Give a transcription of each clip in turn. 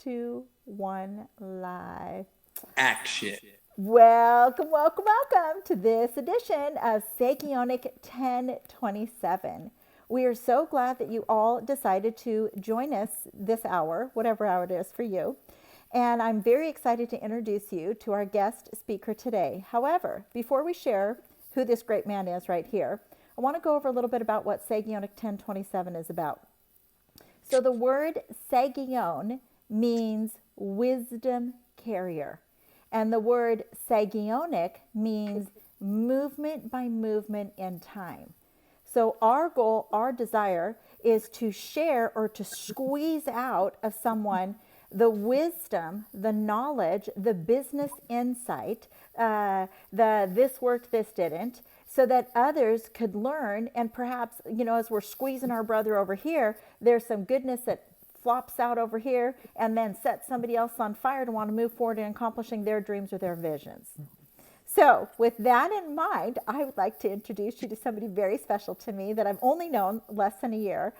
2, 1, live. Action. Welcome, welcome, welcome to this edition of Sagionic 1027. We are so glad that you all decided to join us this hour, whatever hour it is for you. And I'm very excited to introduce you to our guest speaker today. However, before we share who this great man is right here, I want to go over a little bit about what Sagionic 1027 is about. So the word Sagion means wisdom carrier. And the word Sagionic means movement by movement in time. So our goal, our desire is to share or to squeeze out of someone the wisdom, the knowledge, the business insight, the this worked, this didn't, so that others could learn. And perhaps, as we're squeezing our brother over here, there's some goodness that flops out over here and then sets somebody else on fire to want to move forward in accomplishing their dreams or their visions. So, with that in mind, I would like to introduce you to somebody very special to me that I've only known less than a year.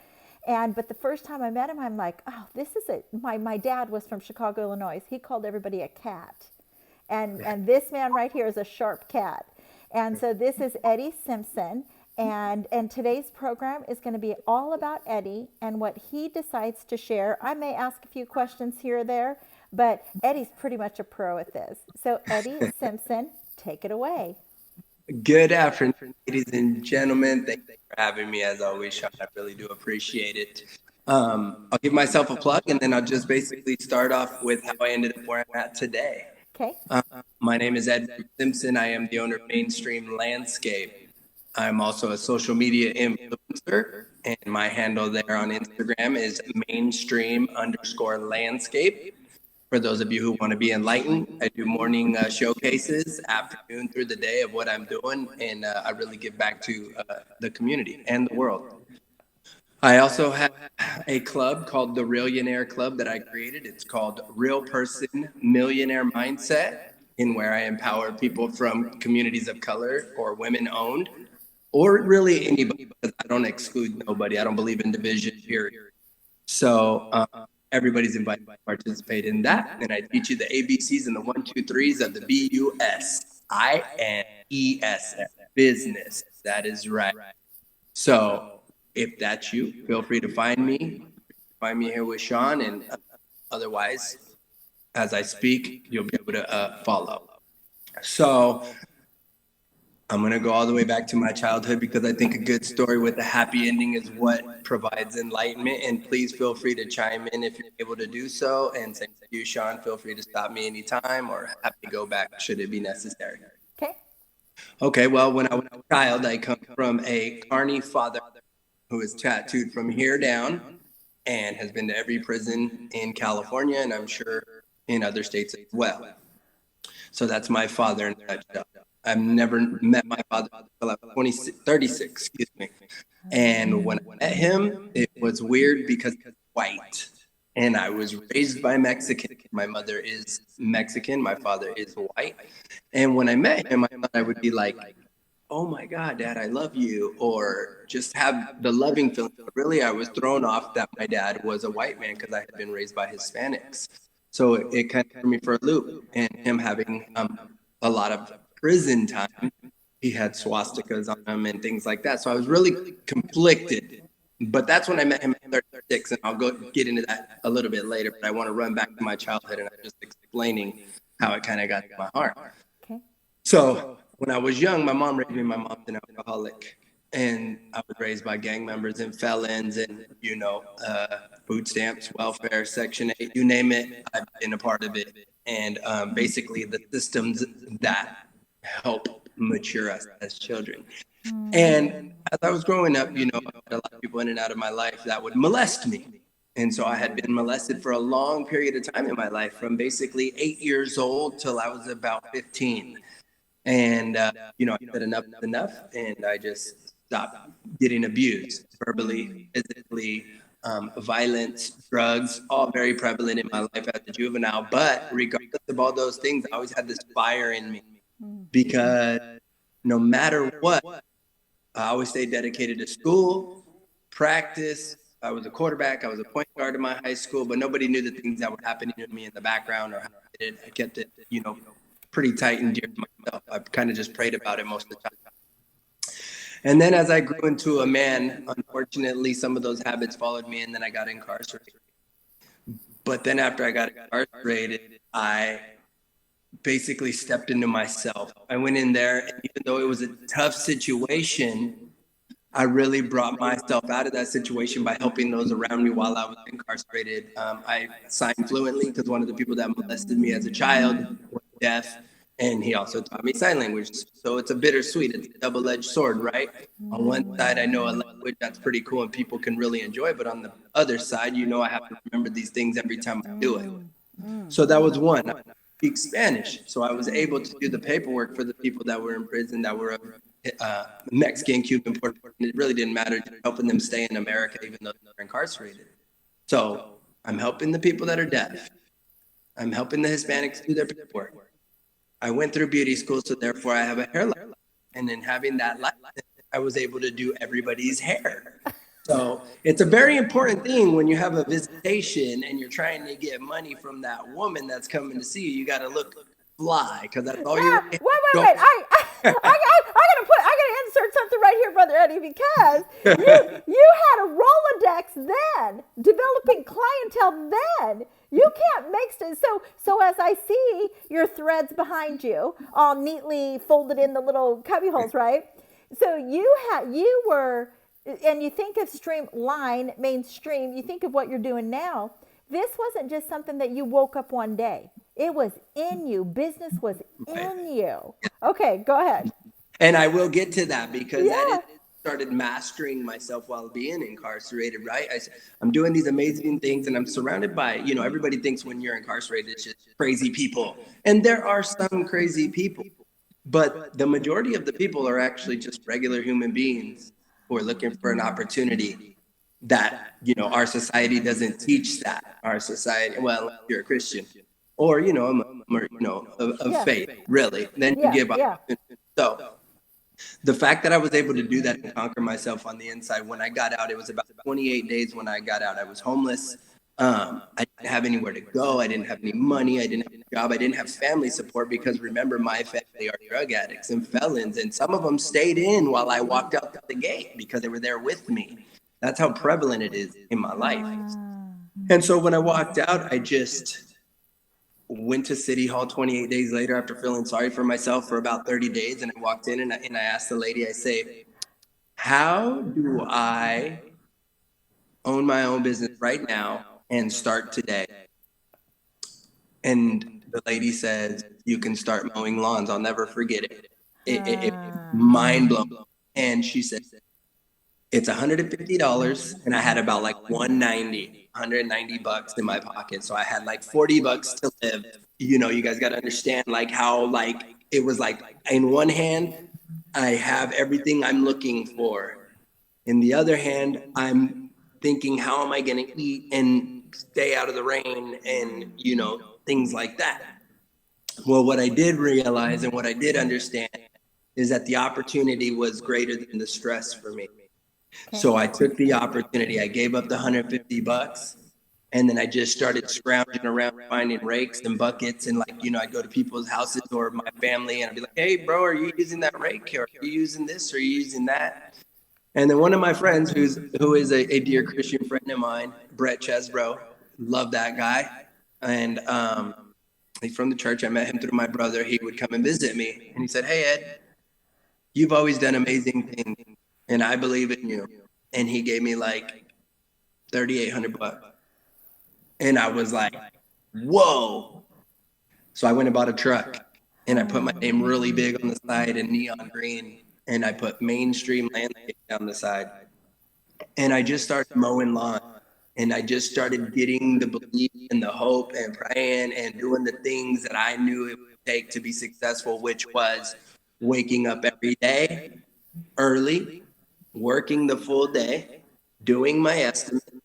But the first time I met him, I'm like, oh, this is it. My dad was from Chicago, Illinois. He called everybody a cat. And this man right here is a sharp cat. And so this is Eddy Simpson. And today's program is going to be all about Eddy and what he decides to share. I may ask a few questions here or there, but Eddy's pretty much a pro at this. So Eddy Simpson, take it away. Good afternoon, ladies and gentlemen. Thank you for having me as always, Shawn. I really do appreciate it. I'll give myself a plug and then I'll just basically start off with how I ended up where I'm at today. Okay. My name is Eddy Simpson. I am the owner of MainStream Landscape. I'm also a social media influencer, and my handle there on Instagram is mainstream_landscape. For those of you who want to be enlightened, I do morning showcases, afternoon through the day of what I'm doing, and I really give back to the community and the world. I also have a club called the Realionaire Club that I created. It's called Real Person Millionaire Mindset, in where I empower people from communities of color or women owned, or really anybody, because I don't exclude nobody. I don't believe in division, period. So everybody's invited to participate in that. And I teach you the ABCs and the 1, 2, 3s of the BUSINESS, business. That is right. So if that's you, feel free to find me. Find me here with Shawn, and otherwise, as I speak, you'll be able to follow. So I'm going to go all the way back to my childhood because I think a good story with a happy ending is what provides enlightenment. And please feel free to chime in if you're able to do so. And thank you, Shawn. Feel free to stop me anytime or happy to go back should it be necessary. Okay. Okay, well, when I was a child, I come from a carny father who is tattooed from here down and has been to every prison in California and I'm sure in other states as well. So that's my father in a nutshell. I've never met my father until I was 36, excuse me. And when I met him, it was weird because he's white. And I was raised by Mexican. My mother is Mexican. My father is white. And when I met him, I thought I would be like, oh my God, Dad, I love you. Or just have the loving feeling. But really, I was thrown off that my dad was a white man because I had been raised by Hispanics. So it kind of threw me for a loop. And him having a lot of prison time, he had swastikas on him and things like that. So I was really conflicted. But that's when I met him at 36, and I'll go get into that a little bit later. But I want to run back to my childhood, and I'm just explaining how it kind of got to my heart. Okay. So when I was young, my mom raised me. My mom's an alcoholic, and I was raised by gang members and felons, and food stamps, welfare, Section 8, you name it, I've been a part of it. And basically the systems that help mature us as children. And as I was growing up, I had a lot of people in and out of my life that would molest me. And so I had been molested for a long period of time in my life, from basically 8 years old till I was about 15. And, I said enough is enough. And I just stopped getting abused verbally, physically, violence, drugs, all very prevalent in my life as a juvenile. But regardless of all those things, I always had this fire in me because no matter what, I always stayed dedicated to school, practice, I was a quarterback. I was a point guard in my high school, but nobody knew the things that were happening to me in the background or how I did it. I kept it, pretty tight and dear to myself. I kind of just prayed about it most of the time. And then as I grew into a man, unfortunately, some of those habits followed me, and then I got incarcerated. But then after I got incarcerated, I basically stepped into myself. I went in there, and even though it was a tough situation, I really brought myself out of that situation by helping those around me while I was incarcerated. I signed fluently because one of the people that molested me as a child was deaf, and he also taught me sign language. So it's a bittersweet, it's a double-edged sword, right? On one side, I know a language that's pretty cool and people can really enjoy, but on the other side, I have to remember these things every time I do it. So that was one. I speak Spanish, so I was able to do the paperwork for the people that were in prison that were Mexican, Cuban, Puerto Rican. It really didn't matter, just helping them stay in America even though they're incarcerated. So I'm helping the people that are deaf. I'm helping the Hispanics do their paperwork. I went through beauty school, so therefore I have a hairline. And in having that license, I was able to do everybody's hair. So it's a very important thing when you have a visitation and you're trying to get money from that woman that's coming to see you. You got to look fly because that's all you. Wait. I gotta insert something right here, Brother Eddy, because you had a Rolodex then, developing clientele then. You can't mix it. So as I see your threads behind you, all neatly folded in the little cubby holes, right? So you were, and you think of streamline, MainStream, you think of what you're doing now. This wasn't just something that you woke up one day. It was in you. Business was in you. Okay, go ahead. And I will get to that because I started mastering myself while being incarcerated, right? I'm doing these amazing things and I'm surrounded by, everybody thinks when you're incarcerated, it's just crazy people. And there are some crazy people, but the majority of the people are actually just regular human beings who are looking for an opportunity that, our society doesn't teach that. Our society, well, if you're a Christian or, of faith, really, then you give up. So the fact that I was able to do that and conquer myself on the inside, when I got out, it was about 28 days when I got out. I was homeless. I didn't have anywhere to go. I didn't have any money. I didn't have a job. I didn't have family support because remember, my family are drug addicts and felons. And some of them stayed in while I walked out the gate because they were there with me. That's how prevalent it is in my life. And so when I walked out, I just went to City Hall 28 days later after feeling sorry for myself for about 30 days. And I walked in and I asked the lady, I say, how do I own my own business right now and start today? And the lady says, you can start mowing lawns. I'll never forget it. It mind blowing. And she said, it's $150. And I had about like $190 in my pocket. So I had like $40 to live. You guys got to understand like how like it was like in one hand, I have everything I'm looking for. In the other hand, I'm thinking, how am I going to eat and stay out of the rain and, things like that. Well, what I did realize and what I did understand is that the opportunity was greater than the stress for me. Okay. So I took the opportunity. I gave up the $150 and then I just started scrounging around finding rakes and buckets and I'd go to people's houses or my family and I'd be like, hey, bro, are you using that rake? Or are you using this? Or are you using that? And then one of my friends who is a dear Christian friend of mine, Brett Chesbro, love that guy. And he's from the church. I met him through my brother. He would come and visit me. And he said, hey, Ed, you've always done amazing things. And I believe in you. And he gave me like $3,800. And I was like, whoa. So I went and bought a truck. And I put my name really big on the side in neon green. And I put MainStream Landscape down the side. And I just started mowing lawn. And I just started getting the belief and the hope and praying and doing the things that I knew it would take to be successful, which was waking up every day early, working the full day, doing my estimate,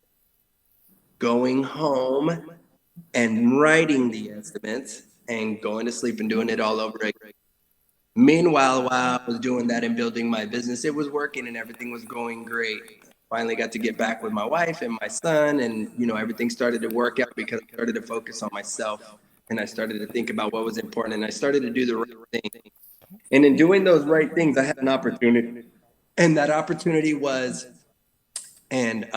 going home and writing the estimates and going to sleep and doing it all over again. Meanwhile, while I was doing that and building my business, it was working and everything was going great. finally got to get back with my wife and my son, and everything started to work out because I started to focus on myself, and I started to think about what was important, and I started to do the right thing. And in doing those right things, I had an opportunity, and that opportunity was, and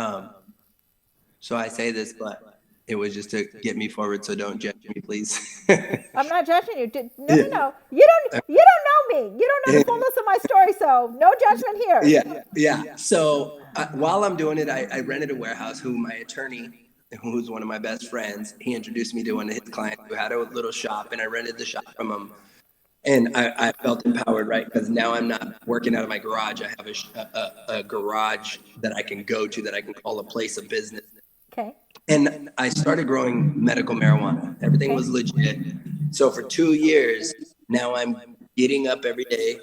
so I say this, but it was just to get me forward. So don't judge me, please. I'm not judging you. No. You don't know me. You don't know the fullness of my story, so no judgment here. Yeah. So while I'm doing it, I rented a warehouse. Who my attorney, who's one of my best friends, he introduced me to one of his clients who had a little shop, and I rented the shop from him. And I felt empowered, right? Because now I'm not working out of my garage. I have a garage that I can go to, that I can call a place of business. Okay. And I started growing medical marijuana. Everything was legit. So for 2 years, now I'm getting up every day,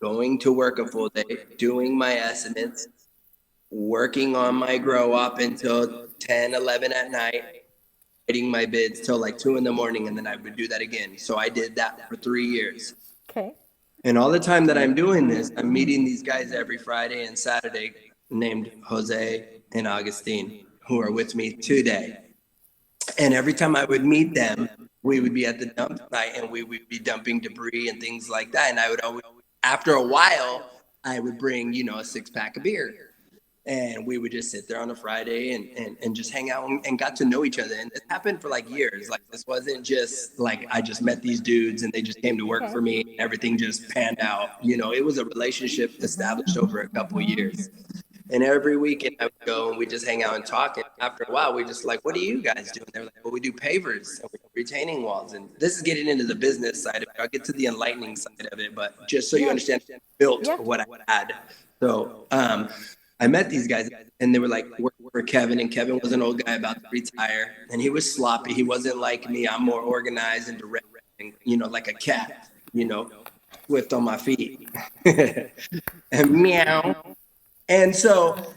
going to work a full day, doing my estimates, working on my grow up until 10, 11 at night, writing my bids till like 2 in the morning, and then I would do that again. So I did that for 3 years. Okay. And all the time that I'm doing this, I'm meeting these guys every Friday and Saturday named Jose and Augustine, who are with me today. And every time I would meet them, we would be at the dump site, and we would be dumping debris and things like that. And I would always, after a while, I would bring, a 6-pack of beer. And we would just sit there on a Friday and just hang out and got to know each other. And it happened for like years. Like, this wasn't just like I just met these dudes and they just came to work for me and everything just panned out. It was a relationship established over a couple of years. And every weekend I would go and we just hang out and talk. And after a while, we just like, what do you guys do? And they're like, well, we do pavers and we do retaining walls. And this is getting into the business side of it. I'll get to the enlightening side of it, but just so you understand, I built what I had. So I met these guys and they were like, work for Kevin. And Kevin was an old guy about to retire, and he was sloppy. He wasn't like me. I'm more organized and direct, and, like a cat, swift on my feet and meow. And so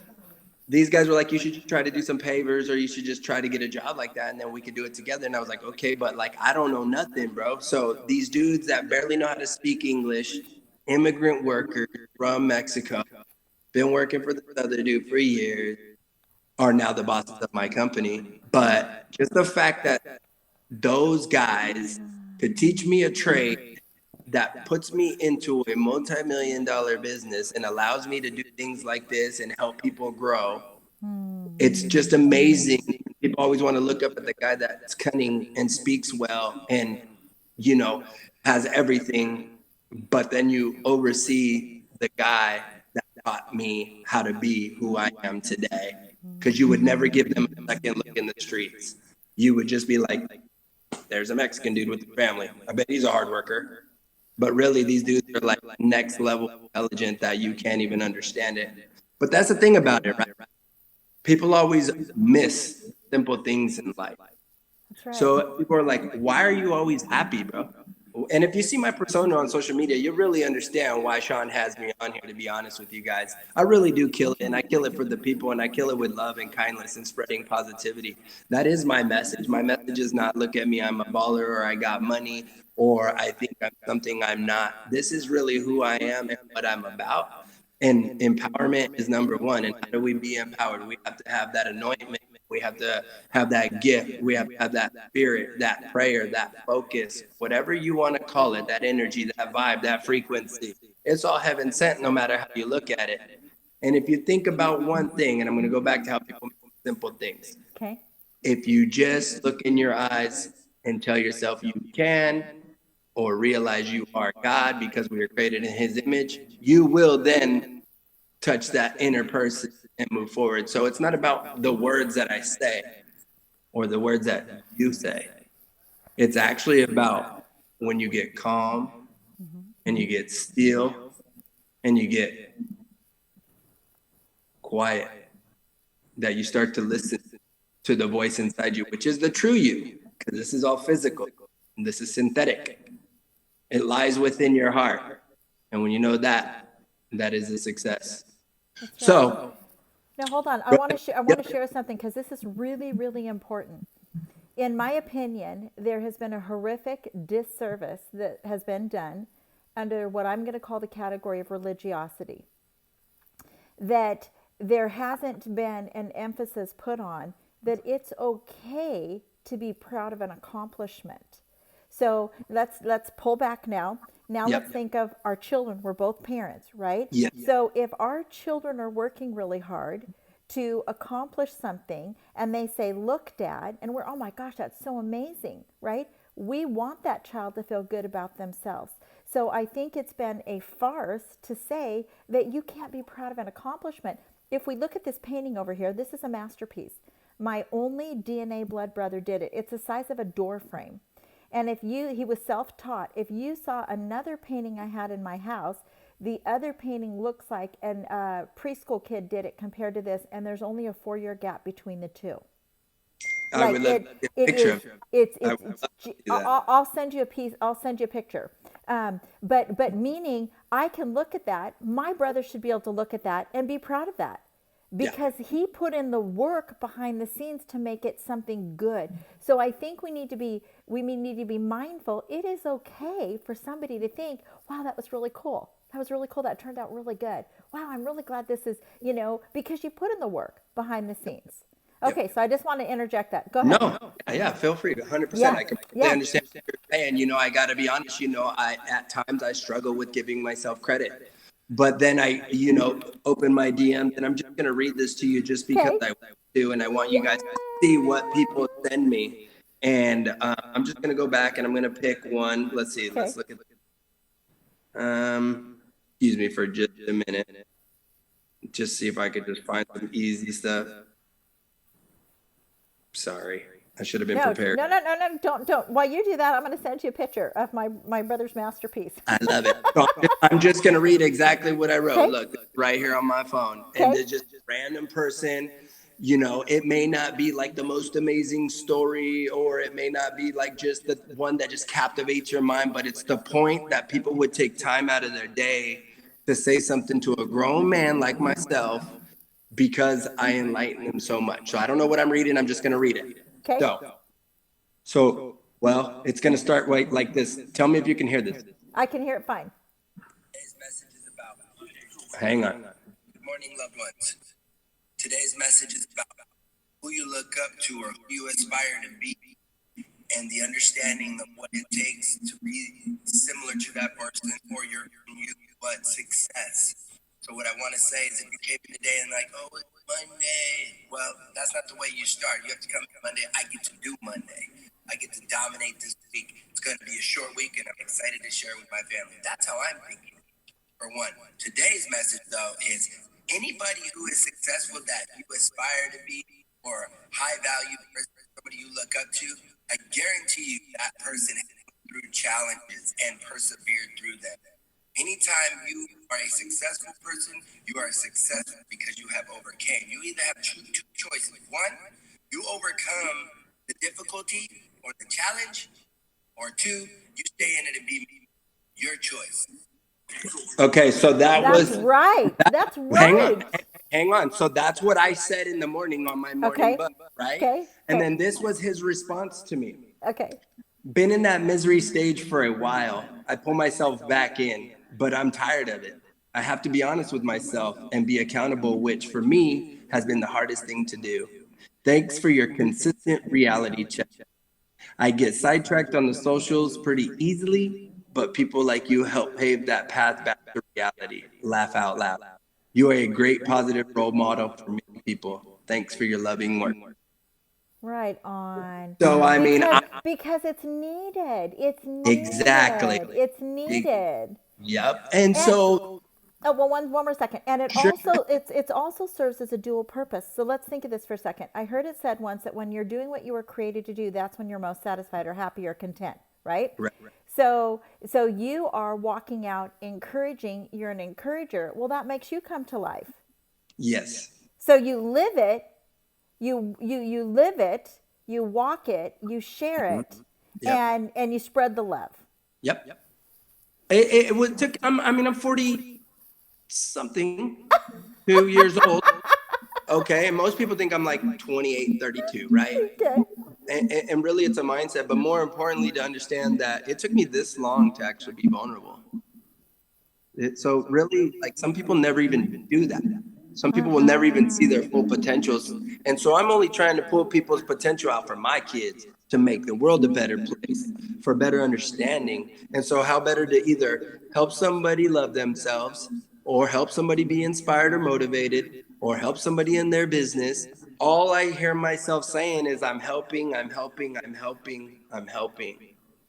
these guys were like, you should try to do some pavers, or you should just try to get a job like that, and then we could do it together. And I was like, okay, but like, I don't know nothing, bro. So these dudes that barely know how to speak English, immigrant workers from Mexico, been working for this other dude for years, are now the bosses of my company. But just the fact that those guys could teach me a trade that puts me into a multi-million-dollar business and allows me to do things like this and help people grow. It's just amazing. People always want to look up at the guy that's cunning and speaks well and, has everything, but then you oversee the guy that taught me how to be who I am today. Because you would never give them a second look in the streets. You would just be like, there's a Mexican dude with a family. I bet he's a hard worker. But really, these dudes are like next level intelligent that you can't even understand it. But that's the thing about it, right? People always miss simple things in life. That's right. So people are like, why are you always happy, bro? And if you see my persona on social media, you really understand why Shawn has me on here, to be honest with you guys. I really do kill it, and I kill it for the people, and I kill it with love and kindness and spreading positivity. That is my message. My message is not, look at me, I'm a baller, or I got money, or I think I'm something I'm not. This is really who I am and what I'm about. And empowerment is number one. And how do we be empowered? We have to have that anointment. We have to have that gift. We have to have that spirit, that prayer, that focus, whatever you want to call it, that energy, that vibe, that frequency. It's all heaven sent, no matter how you look at it. And if you think about one thing, and I'm going to go back to how people make simple things. Okay. If you just look in your eyes and tell yourself you can, or realize you are God because we are created in his image, you will then touch that inner person and move forward. So it's not about the words that I say or the words that you say. It's actually about when you get calm and you get still and you get quiet, that you start to listen to the voice inside you, which is the true you, because this is all physical and this is synthetic. It lies within your heart. And when you know that, that is a success. Right. So now hold on. I want to share something, because this is really, really important. In my opinion, there has been a horrific disservice that has been done under what I'm going to call the category of religiosity. That there hasn't been an emphasis put on that it's okay to be proud of an accomplishment. So let's pull back now. Now let's Yep. think of our children. We're both parents, right? Yeah. So if our children are working really hard to accomplish something and they say, "Look, Dad," and we're, "Oh my gosh, that's so amazing," right? We want that child to feel good about themselves. So I think it's been a farce to say that you can't be proud of an accomplishment. If we look at this painting over here, this is a masterpiece. My only DNA blood brother did it. It's the size of a door frame. And he was self-taught. If you saw another painting I had in my house, the other painting looks like a preschool kid did it compared to this, and there's only a 4-year gap between the two. I would love to get a picture of it. I would love to do that. I'll send you a piece. I'll send you a picture. But meaning I can look at that. My brother should be able to look at that and be proud of that because he put in the work behind the scenes to make it something good. So I think we need to be mindful. It is okay for somebody to think, "Wow, that was really cool. That was really cool. That turned out really good. Wow, I'm really glad this is," because you put in the work behind the scenes. Okay, so I just want to interject that. Go ahead. No, yeah, feel free. 100%. Yeah, I completely understand what you're saying. I got to be honest. At times I struggle with giving myself credit, but then I, open my DM and I'm just gonna read this to you just because Okay. I do, and I want you guys to see what people send me. And I'm just gonna go back and I'm gonna pick one. Let's see. Okay. Let's look at. Excuse me for just a minute. Just see if I could just find some easy stuff. Sorry, I should have been prepared. No, don't. While you do that, I'm going to send you a picture of my brother's masterpiece. I love it. So I'm just going to read exactly what I wrote. Okay. Look, right here on my phone. Okay. And it's just a random person. It may not be like the most amazing story, or it may not be like just the one that just captivates your mind, but it's the point that people would take time out of their day to say something to a grown man like myself because I enlighten them so much. So I don't know what I'm reading. I'm just going to read it. Okay. Well, it's going to start like this. Tell me if you can hear this. I can hear it fine. Today's message is about. Hang on. Good morning, loved ones. Today's message is about who you look up to or who you aspire to be, and the understanding of what it takes to be similar to that person or you what success. So what I want to say is if you came in today and like, "Oh, it's Monday," well, that's not the way you start. You have to come Monday. I get to do Monday. I get to dominate this week. It's going to be a short week, and I'm excited to share it with my family. That's how I'm thinking. For one, today's message, though, is anybody who is successful that you aspire to be or high value person, somebody you look up to, I guarantee you that person has been through challenges and persevered through them. Anytime you are a successful person, you are successful because you have overcame. You either have two choices. One, you overcome the difficulty or the challenge, or two, you stay in it and be your choice. Okay, so That's right. That's right. Hang on. So that's what I said in the morning on my morning book, right? Okay. And then this was his response to me. Okay. Been in that misery stage for a while. I pull myself back in, but I'm tired of it. I have to be honest with myself and be accountable, which for me has been the hardest thing to do. Thanks for your consistent reality check. I get sidetracked on the socials pretty easily, but people like you help pave that path back to reality. Laugh out loud. You are a great positive role model for many people. Thanks for your loving work. Right on. So, I mean, because it's needed. It's needed. Exactly. It's needed. Yep. And so, oh, well, one more second. And it Sure. also serves as a dual purpose. So let's think of this for a second. I heard it said once that when you're doing what you were created to do, that's when you're most satisfied or happy or content, right? Right. So you are walking out encouraging, you're an encourager. Well, that makes you come to life. Yes. So you live it, you live it, you walk it, you share it, Yep. and you spread the love. Yep. It took, I'm 40 something, 2 years old. Okay. And most people think I'm like 28, 32, right? Okay. And really it's a mindset, but more importantly to understand that it took me this long to actually be vulnerable. So really, like, some people never even do that. Some people will never even see their full potentials. And so I'm only trying to pull people's potential out for my kids to make the world a better place, for better understanding. And so how better to either help somebody love themselves, or help somebody be inspired or motivated, or help somebody in their business. All I hear myself saying is I'm helping, I'm helping, I'm helping, I'm helping.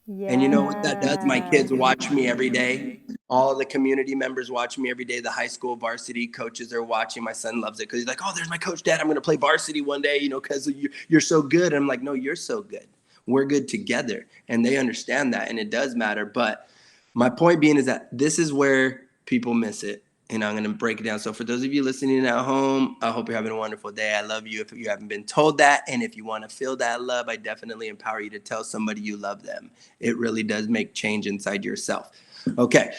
And you know what that does? My Yes. kids watch me every day. All the community members watch me every day. The high school varsity coaches are watching. My son loves it because he's like, oh, there's my coach, Dad. I'm going to play varsity one day, you know, because you're so good. And I'm like, no, you're so good. We're good together. And they understand that. And it does matter. But my point being is that this is where people miss it. And I'm going to break it down. So for those of you listening at home, I hope you're having a wonderful day. I love you if you haven't been told that. And if you want to feel that love, I definitely empower you to tell somebody you love them. It really does make change inside yourself. Okay.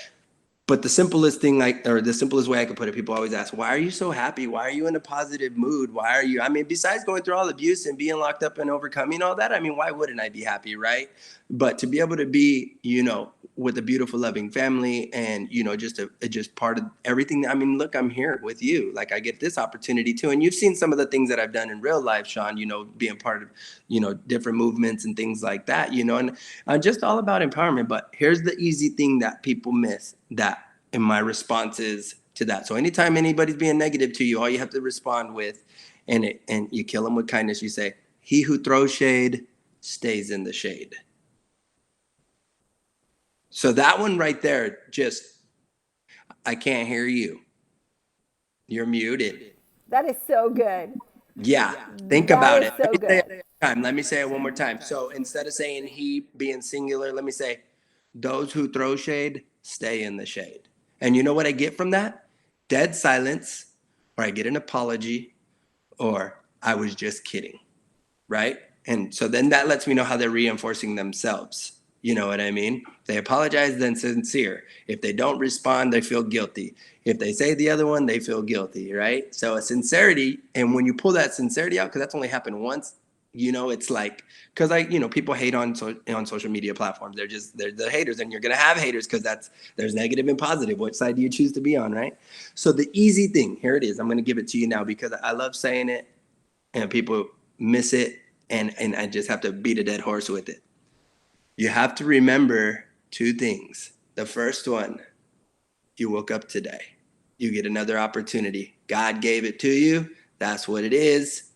But the simplest thing, or the simplest way I could put it, people always ask, why are you so happy? Why are you in a positive mood? Why are you, I mean, besides going through all abuse and being locked up and overcoming all that, I mean, why wouldn't I be happy, right? But to be able to be, you know, with a beautiful, loving family and, you know, just part of everything. I mean, look, I'm here with you. Like I get this opportunity too. And you've seen some of the things that I've done in real life, Shawn, you know, being part of, you know, different movements and things like that, you know, and I'm just all about empowerment. But here's the easy thing that people miss that in my responses to that. So anytime anybody's being negative to you, all you have to respond with, and you kill them with kindness. You say, he who throws shade stays in the shade. So that one right there, just, I can't hear you. You're muted. That is so good. Yeah, think That about is it. so good. Let me say it one more time. So instead of saying he being singular, let me say, those who throw shade stay in the shade. And you know what I get from that? Dead silence, or I get an apology, or I was just kidding, right? And so then that lets me know how they're reinforcing themselves. You know what I mean? If they apologize, then sincere. If they don't respond, they feel guilty. If they say the other one, they feel guilty, right? So a sincerity, and when you pull that sincerity out, because that's only happened once, you know, it's like, because people hate on social media platforms. They're the haters, and you're gonna have haters because there's negative and positive. Which side do you choose to be on, right? So the easy thing, here it is. I'm gonna give it to you now because I love saying it, and people miss it, and I just have to beat a dead horse with it. You have to remember two things. The first one, you woke up today. You get another opportunity. God gave it to you. That's what it is.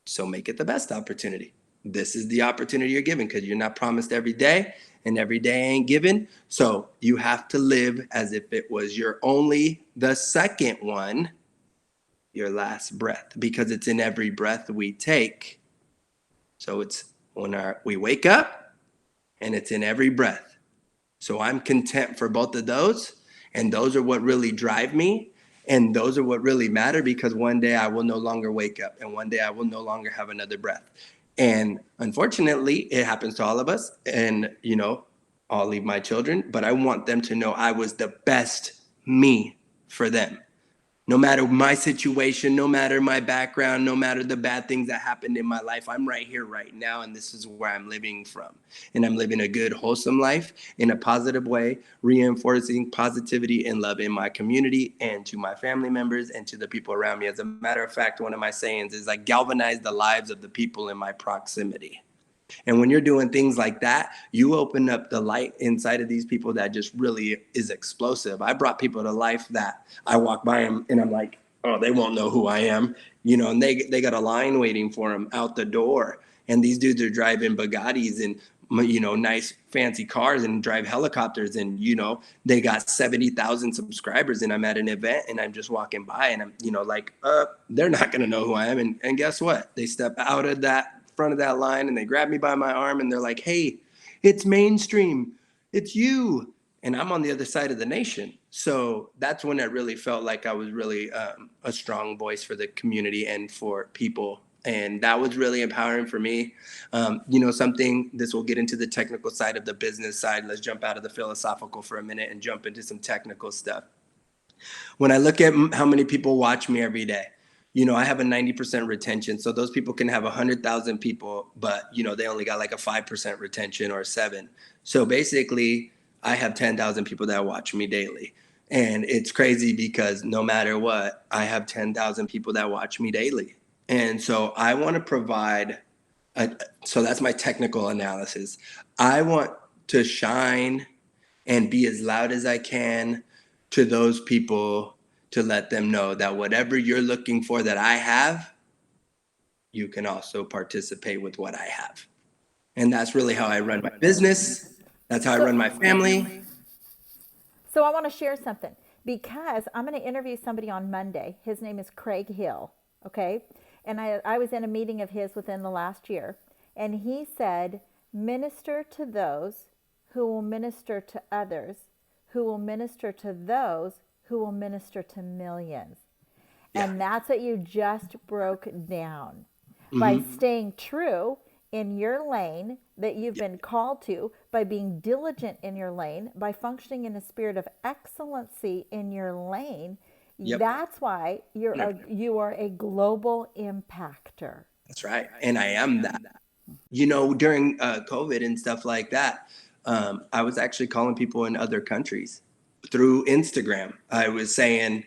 So make it the best opportunity. This is the opportunity you're given because you're not promised every day, and every day ain't given. So you have to live as if it was your only, the second one, your last breath, because it's in every breath we take. So it's when we wake up, and it's in every breath. So I'm content for both of those. And those are what really drive me. And those are what really matter, because one day I will no longer wake up, and one day I will no longer have another breath. And unfortunately, it happens to all of us. And, you know, I'll leave my children, but I want them to know I was the best me for them. No matter my situation, no matter my background, no matter the bad things that happened in my life, I'm right here right now, and this is where I'm living from. And I'm living a good, wholesome life in a positive way, reinforcing positivity and love in my community and to my family members and to the people around me. As a matter of fact, one of my sayings is I galvanize the lives of the people in my proximity. And when you're doing things like that, you open up the light inside of these people that just really is explosive. I brought people to life that I walk by them and I'm like, oh, they won't know who I am, you know, and they got a line waiting for them out the door. And these dudes are driving Bugattis and, you know, nice fancy cars and drive helicopters. And, you know, they got 70,000 subscribers, and I'm at an event and I'm just walking by and I'm, you know, like, they're not going to know who I am. And guess what? They step out of that front of that line and they grab me by my arm and they're like, hey, it's MainStream, it's you. And I'm on the other side of the nation. So that's when it really felt like I was really a strong voice for the community and for people. And that was really empowering for me. You know, this will get into the technical side of the business side. Let's jump out of the philosophical for a minute and jump into some technical stuff. When I look at how many people watch me every day, you know, I have a 90% retention. So those people can have 100,000 people, but, you know, they only got like a 5% retention or 7. So basically, I have 10,000 people that watch me daily. And it's crazy because no matter what, I have 10,000 people that watch me daily. And so I want to provide, so that's my technical analysis. I want to shine and be as loud as I can to those people to let them know that whatever you're looking for that I have, you can also participate with what I have. And that's really how I run my business. That's how I run my family. So I want to share something because I'm going to interview somebody on Monday. His name is Craig Hill. Okay. And I was in a meeting of his within the last year. And he said, minister to those who will minister to others, who will minister to those who will minister to millions. Yeah. And that's what you just broke down. By staying true in your lane that you've been called to, by being diligent in your lane, by functioning in a spirit of excellency in your lane, that's why you are a global impactor. That's right. And I am that. You know, during COVID and stuff like that, I was actually calling people in other countries through Instagram. I was saying,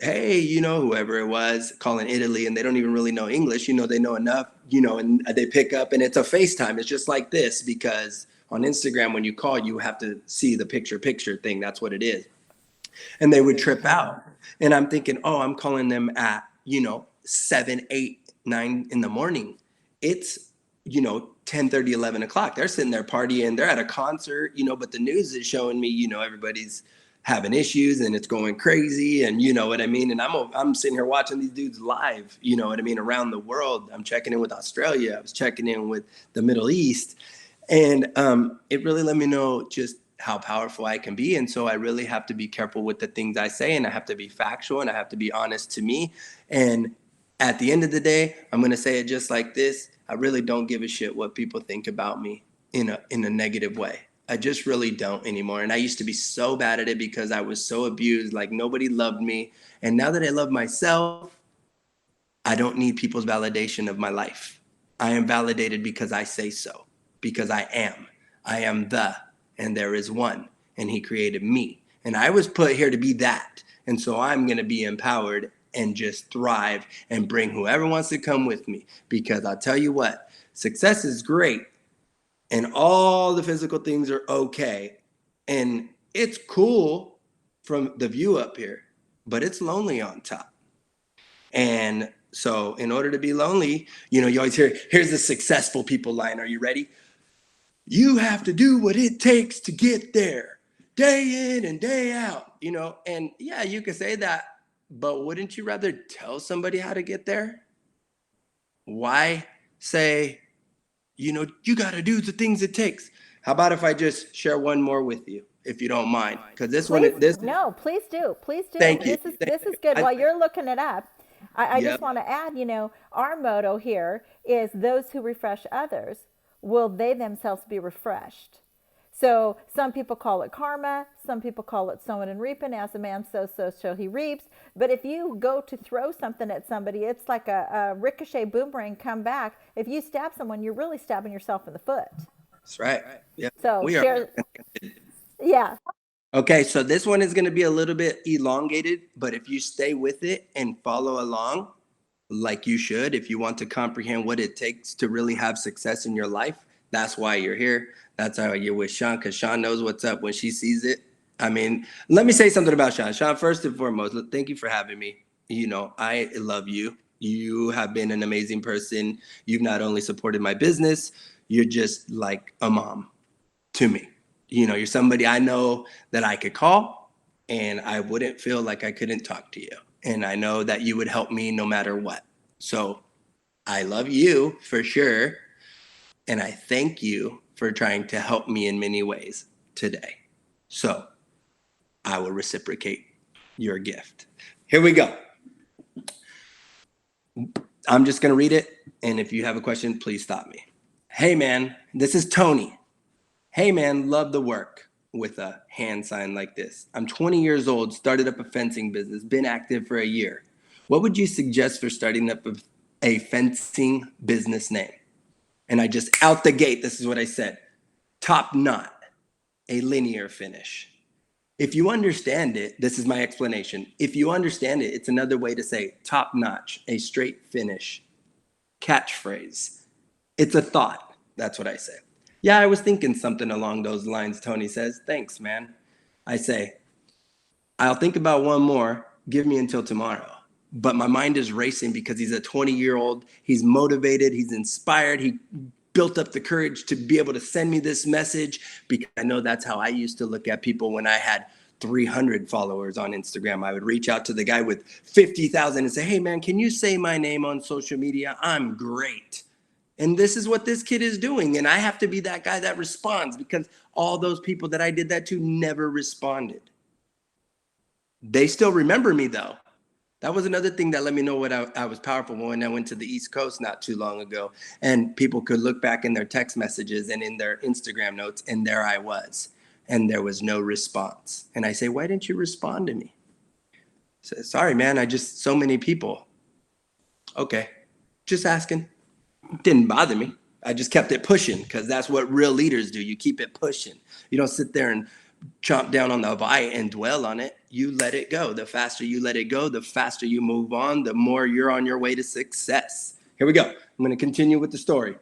hey, you know, whoever it was calling Italy, and they don't even really know English, you know, they know enough, you know, and they pick up, and it's a FaceTime. It's just like this, because on Instagram, when you call, you have to see the picture thing. That's what it is. And they would trip out. And I'm thinking, oh, I'm calling them at, you know, 7, 8, 9 in the morning. It's, you know, 10:30, 11 o'clock. They're sitting there partying. They're at a concert, you know, but the news is showing me, you know, everybody's having issues and it's going crazy, and you know what I mean. And I'm sitting here watching these dudes live, you know what I mean, around the world. I'm checking in with Australia. I was checking in with the Middle East, and it really let me know just how powerful I can be. And so I really have to be careful with the things I say, and I have to be factual, and I have to be honest to me. And at the end of the day, I'm going to say it just like this: I really don't give a shit what people think about me in a negative way. I just really don't anymore. And I used to be so bad at it because I was so abused, like nobody loved me. And now that I love myself, I don't need people's validation of my life. I am validated because I say so, because I am. I am and there is one, and he created me. And I was put here to be that. And so I'm going to be empowered and just thrive and bring whoever wants to come with me. Because I'll tell you what, success is great. And all the physical things are okay. And it's cool from the view up here, but it's lonely on top. And so in order to be lonely, you know, you always hear, here's the successful people line. Are you ready? You have to do what it takes to get there, day in and day out, you know. And yeah, you can say that, but wouldn't you rather tell somebody how to get there? Why say, you know, you got to do the things it takes? How about if I just share one more with you, if you don't mind? Because this Please, one, this. no, please do. Please do. Thank you. This is good. While you're looking it up, I just Yep. want to add, you know, our motto here is those who refresh others will they themselves be refreshed. So some people call it karma. Some people call it sowing and reaping. As a man sows, so shall he reaps. But if you go to throw something at somebody, it's like a ricochet boomerang come back. If you stab someone, you're really stabbing yourself in the foot. That's right. Yeah. So We share. are. Yeah. Okay, so this one is going to be a little bit elongated, but if you stay with it and follow along like you should, if you want to comprehend what it takes to really have success in your life, that's why you're here. That's how you're with Shawn, because Shawn knows what's up when she sees it. I mean, let me say something about Shawn. Shawn, first and foremost, thank you for having me. You know, I love you. You have been an amazing person. You've not only supported my business, you're just like a mom to me. You know, you're somebody I know that I could call and I wouldn't feel like I couldn't talk to you. And I know that you would help me no matter what. So I love you for sure. And I thank you for trying to help me in many ways today. So I will reciprocate your gift. Here we go. I'm just going to read it. And if you have a question, please stop me. Hey, man, this is Tony. Hey, man, love the work, with a hand sign like this. I'm 20 years old, started up a fencing business, been active for a year. What would you suggest for starting up a fencing business name? And I just out the gate, this is what I said. Top knot, a linear finish. If you understand it, this is my explanation. If you understand it, it's another way to say top notch, a straight finish, catchphrase. It's a thought. That's what I say. Yeah, I was thinking something along those lines, Tony says. Thanks, man. I say, I'll think about one more. Give me until tomorrow. But my mind is racing because he's a 20-year-old. He's motivated. He's inspired. He built up the courage to be able to send me this message, because I know that's how I used to look at people when I had 300 followers on Instagram. I would reach out to the guy with 50,000 and say, hey, man, can you say my name on social media? I'm great. And this is what this kid is doing. And I have to be that guy that responds, because all those people that I did that to never responded. They still remember me, though. That was another thing that let me know what I was powerful when I went to the East Coast not too long ago. And people could look back in their text messages and in their Instagram notes, and there I was. And there was no response. And I say, why didn't you respond to me? Say, sorry, man, so many people. Okay, just asking. Didn't bother me. I just kept it pushing, because that's what real leaders do. You keep it pushing. You don't sit there and chomp down on the why and dwell on it. You let it go. The faster you let it go, the faster you move on, the more you're on your way to success. Here we go. I'm going to continue with the story.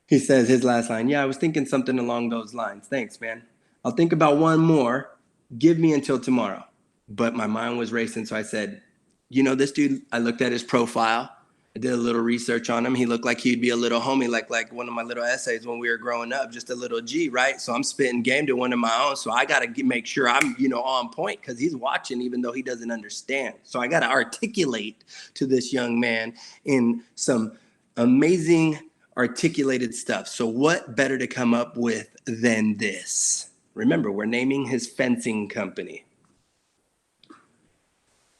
He says his last line, yeah, I was thinking something along those lines. Thanks, man. I'll think about one more. Give me until tomorrow. But my mind was racing, so I said, you know, this dude, I looked at his profile. I did a little research on him. He looked like he'd be a little homie, like one of my little essays when we were growing up, just a little G, right? So I'm spitting game to one of my own. So I got to make sure I'm, on point, because he's watching even though he doesn't understand. So I got to articulate to this young man in some amazing articulated stuff. So what better to come up with than this? Remember, we're naming his fencing company.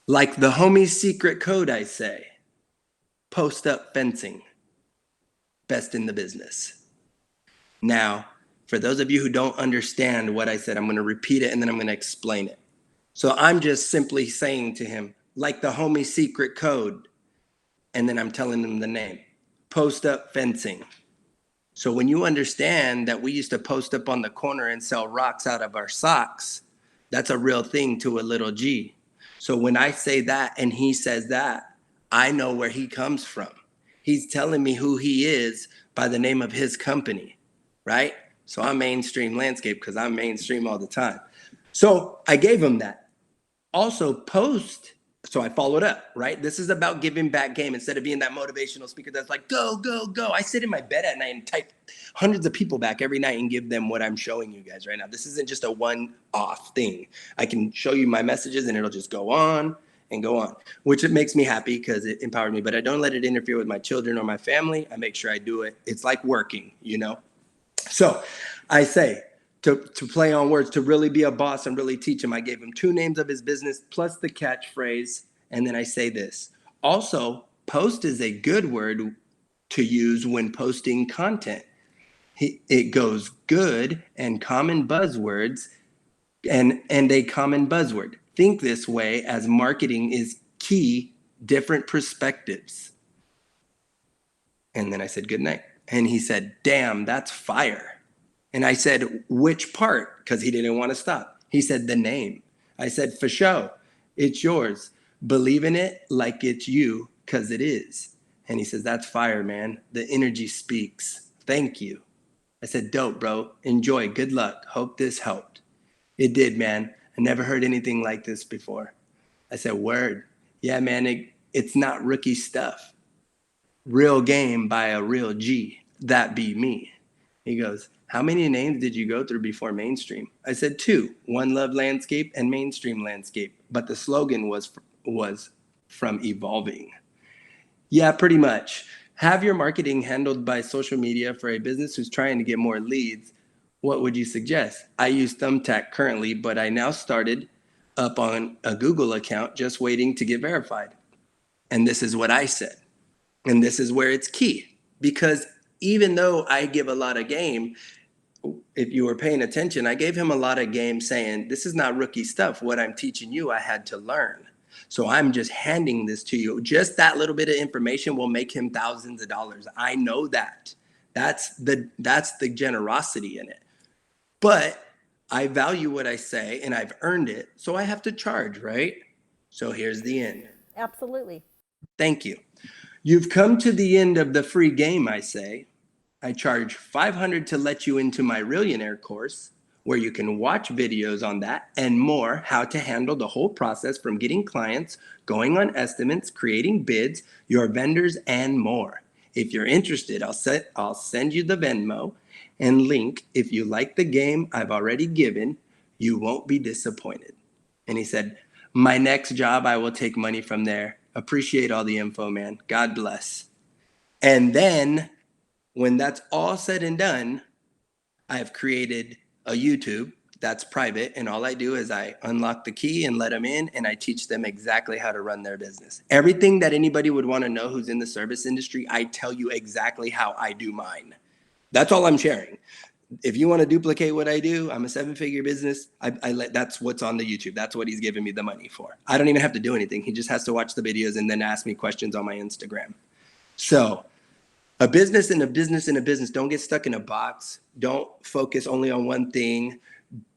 Like the homie's secret code, I say. Post up fencing, best in the business. Now, for those of you who don't understand what I said, I'm going to repeat it and then I'm going to explain it. So I'm just simply saying to him, like the homie secret code, and then I'm telling him the name, post up fencing. So when you understand that we used to post up on the corner and sell rocks out of our socks, that's a real thing to a little G. So when I say that and he says that, I know where he comes from. He's telling me who he is by the name of his company, right? So I'm MainStream Landscape, because I'm mainstream all the time. So I gave him that. Also post. So I followed up, right? This is about giving back game instead of being that motivational speaker that's like, go, go, go. I sit in my bed at night and type hundreds of people back every night and give them what I'm showing you guys right now. This isn't just a one-off thing. I can show you my messages and it'll just go on and go on, which it makes me happy because it empowers me, but I don't let it interfere with my children or my family. I make sure I do it. It's like working, So I say, to play on words, to really be a boss and really teach him, I gave him 2 names of his business plus the catchphrase. And then I say this. Also, post is a good word to use when posting content. It goes good and common buzzwords and a common buzzword. Think this way, as marketing is key, different perspectives. And then I said, good night. And he said, damn, that's fire. And I said, which part? Because he didn't want to stop. He said, the name. I said, for sure, it's yours. Believe in it like it's you, because it is. And he says, that's fire, man. The energy speaks. Thank you. I said, dope, bro. Enjoy. Good luck. Hope this helped. It did, man. I never heard anything like this before. I said, word. Yeah, man, it's not rookie stuff. Real game by a real G. That be me. He goes, how many names did you go through before MainStream? I said 2, One Love Landscape and MainStream Landscape. But the slogan was from evolving. Yeah, pretty much. Have your marketing handled by social media for a business who's trying to get more leads. What would you suggest? I use Thumbtack currently, but I now started up on a Google account just waiting to get verified. And this is what I said. And this is where it's key. Because even though I give a lot of game, if you were paying attention, I gave him a lot of game saying, this is not rookie stuff. What I'm teaching you, I had to learn. So I'm just handing this to you. Just that little bit of information will make him thousands of dollars. I know that. That's the generosity in it. But I value what I say and I've earned it, so I have to charge, right? So here's the end. Absolutely. Thank you. You've come to the end of the free game, I say. I charge $500 to let you into my Millionaire course, where you can watch videos on that and more, how to handle the whole process from getting clients, going on estimates, creating bids, your vendors, and more. If you're interested, I'll send you the Venmo and link. If you like the game I've already given, you won't be disappointed. And he said, my next job, I will take money from there. Appreciate all the info, man. God bless. And then when that's all said and done, I have created a YouTube that's private, and all I do is I unlock the key and let them in, and I teach them exactly how to run their business. Everything that anybody would want to know who's in the service industry, I tell you exactly how I do mine. That's all I'm sharing. If you want to duplicate what I do, I'm a 7-figure business. That's what's on the YouTube. That's what he's giving me the money for. I don't even have to do anything. He just has to watch the videos and then ask me questions on my Instagram. So a business and a business and a business. Don't get stuck in a box. Don't focus only on one thing.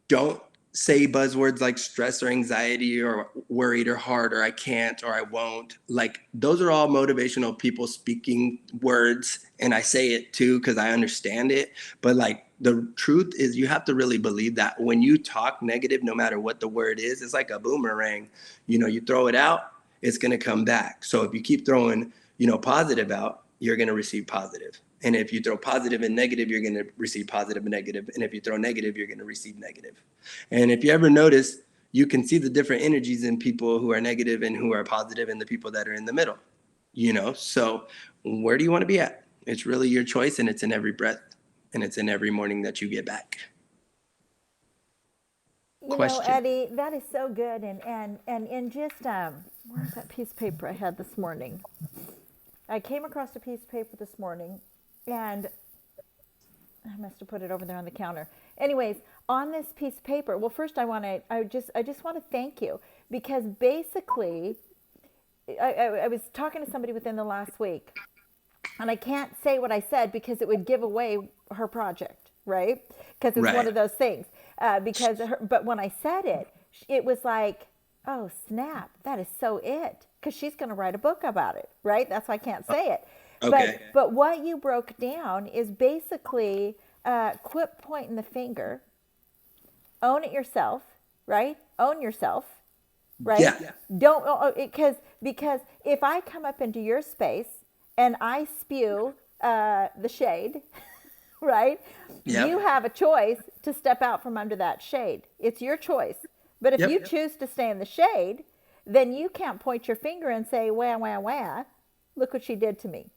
Don't say buzzwords like stress or anxiety or worried or hard or I can't or I won't. Like, those are all motivational people speaking words. And I say it too because I understand it. But like, the truth is, you have to really believe that when you talk negative, no matter what the word is, it's like a boomerang. You throw it out, it's going to come back. So if you keep throwing, positive out, you're going to receive positive. And if you throw positive and negative, you're going to receive positive and negative. And if you throw negative, you're going to receive negative. And if you ever notice, you can see the different energies in people who are negative and who are positive and the people that are in the middle, So where do you want to be at? It's really your choice, and it's in every breath, and it's in every morning that you get back. Question. Eddy, that is so good. And in just, where's that piece of paper I had this morning? I came across a piece of paper this morning, and I must have put it over there on the counter. Anyways, on this piece of paper, well, first I just want to thank you, because basically, I was talking to somebody within the last week, and I can't say what I said because it would give away her project, right? Because it's one of those things. But when I said it, it was like, oh snap, that is so it. Because she's going to write a book about it, right? That's why I can't say it. Okay. But what you broke down is basically quit pointing the finger, own it yourself, right? Own yourself, right? Yeah. Don't, because if I come up into your space and I spew the shade, right? Yep. You have a choice to step out from under that shade. It's your choice. But if you choose to stay in the shade, then you can't point your finger and say, wah, wah, wah, look what she did to me,